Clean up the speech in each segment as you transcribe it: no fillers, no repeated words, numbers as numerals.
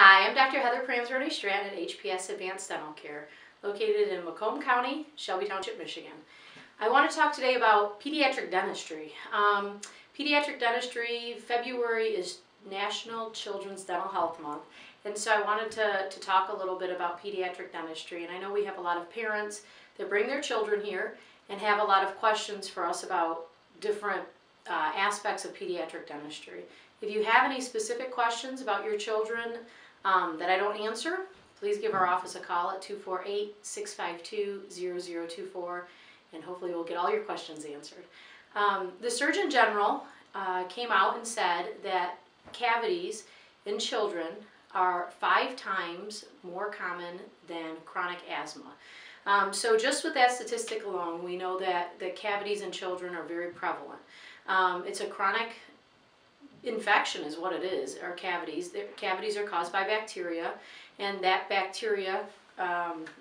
Hi, I'm Dr. Heather Pranzardi-Stratton at HPS Advanced Dental Care, located in Macomb County, Shelby Township, Michigan. I want to talk today about pediatric dentistry. Pediatric dentistry, February is National Children's Dental Health Month, and so I wanted to talk a little bit about pediatric dentistry. And I know we have a lot of parents that bring their children here and have a lot of questions for us about different aspects of pediatric dentistry. If you have any specific questions about your children that I don't answer, please give our office a call at 248-652-0024, and hopefully we'll get all your questions answered. The Surgeon General came out and said that cavities in children are 5 times more common than chronic asthma. So just with that statistic alone, we know that cavities in children are very prevalent. It's a chronic infection is what it is, or cavities. Cavities are caused by bacteria, and that bacteria,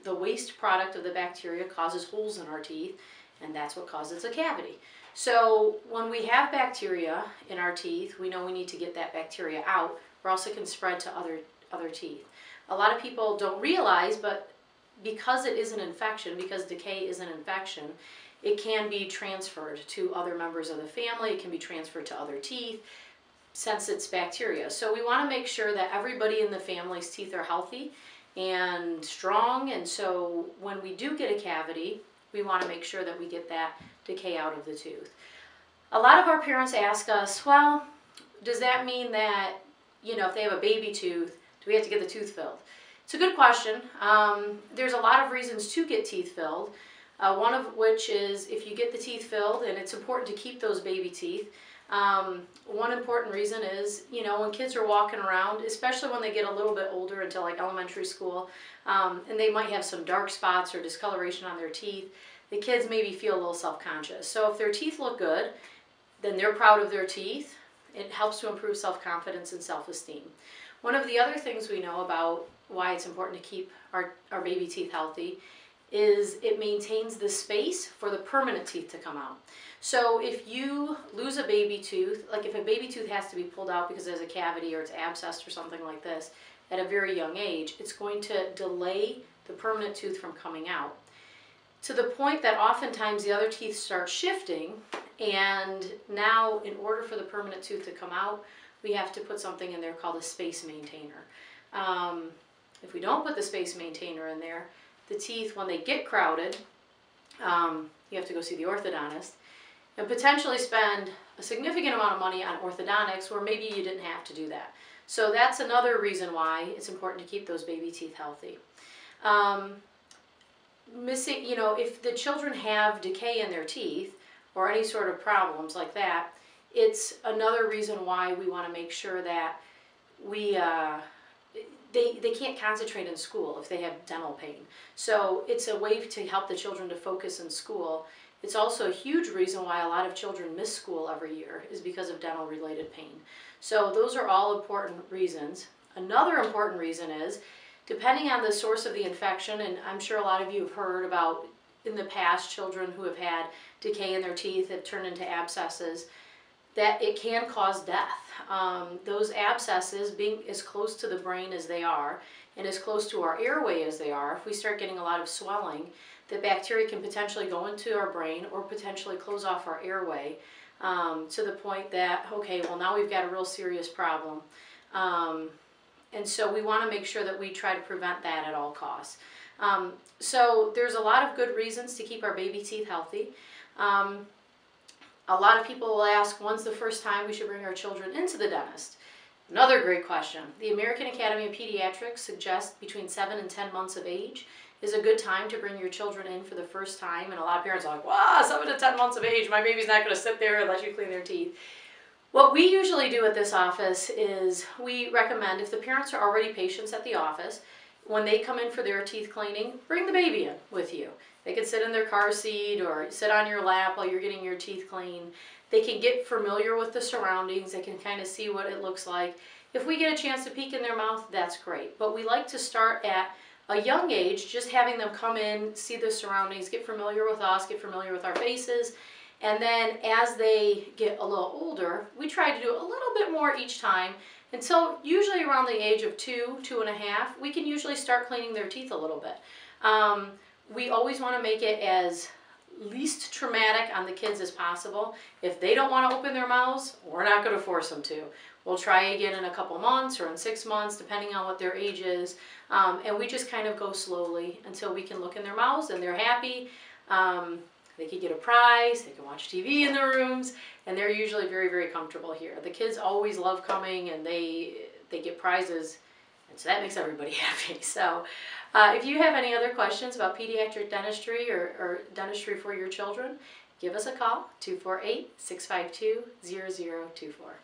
the waste product of the bacteria causes holes in our teeth, and that's what causes a cavity. So when we have bacteria in our teeth, we know we need to get that bacteria out, or else it can spread to other teeth. A lot of people don't realize, but because it is an infection, because decay is an infection, it can be transferred to other members of the family, it can be transferred to other teeth, since it's bacteria. So we want to make sure that everybody in the family's teeth are healthy and strong, and so when we do get a cavity, we want to make sure that we get that decay out of the tooth. A lot of our parents ask us, well, does that mean that, if they have a baby tooth, do we have to get the tooth filled? It's a good question. There's a lot of reasons to get teeth filled, one of which is if you get the teeth filled, and it's important to keep those baby teeth. One important reason is, when kids are walking around, especially when they get a little bit older into like elementary school, and they might have some dark spots or discoloration on their teeth, the kids maybe feel a little self-conscious. So if their teeth look good, then they're proud of their teeth. It helps to improve self-confidence and self-esteem. One of the other things we know about why it's important to keep our baby teeth healthy is it maintains the space for the permanent teeth to come out. So if you lose a baby tooth, like if a baby tooth has to be pulled out because there's a cavity or it's abscessed or something like this at a very young age, it's going to delay the permanent tooth from coming out, to the point that oftentimes the other teeth start shifting, and now in order for the permanent tooth to come out, we have to put something in there called a space maintainer. If we don't put the space maintainer in there, the teeth, when they get crowded, you have to go see the orthodontist and potentially spend a significant amount of money on orthodontics where maybe you didn't have to do that. So that's another reason why it's important to keep those baby teeth healthy. If the children have decay in their teeth or any sort of problems like that, it's another reason why we want to make sure that they can't concentrate in school if they have dental pain. So it's a way to help the children to focus in school. It's also a huge reason why a lot of children miss school every year is because of dental related pain. So those are all important reasons. Another important reason is, depending on the source of the infection, and I'm sure a lot of you have heard about in the past children who have had decay in their teeth have turned into abscesses, that it can cause death. Those abscesses, being as close to the brain as they are and as close to our airway as they are, if we start getting a lot of swelling, the bacteria can potentially go into our brain or potentially close off our airway, to the point that, okay, well now we've got a real serious problem. And so we want to make sure that we try to prevent that at all costs. So there's a lot of good reasons to keep our baby teeth healthy. A lot of people will ask, when's the first time we should bring our children into the dentist? Another great question. The American Academy of Pediatrics suggests between 7 and 10 months of age is a good time to bring your children in for the first time. And a lot of parents are like, wow, 7 to 10 months of age, my baby's not going to sit there and let you clean their teeth. What we usually do at this office is we recommend, if the parents are already patients at the office, when they come in for their teeth cleaning, bring the baby in with you. They can sit in their car seat or sit on your lap while you're getting your teeth cleaned. They can get familiar with the surroundings. They can kind of see what it looks like. If we get a chance to peek in their mouth, that's great. But we like to start at a young age, just having them come in, see the surroundings, get familiar with us, get familiar with our faces, And then as they get a little older, we try to do a little bit more each time until usually around the age of 2, 2.5, we can usually start cleaning their teeth a little bit. We always want to make it as least traumatic on the kids as possible. If they don't want to open their mouths, we're not going to force them to. We'll try again in a couple months or in 6 months, depending on what their age is. And we just kind of go slowly until we can look in their mouths and they're happy. They can get a prize, they can watch TV in their rooms, and they're usually very, very comfortable here. The kids always love coming, and they get prizes, and so that makes everybody happy. So if you have any other questions about pediatric dentistry or dentistry for your children, give us a call, 248-652-0024.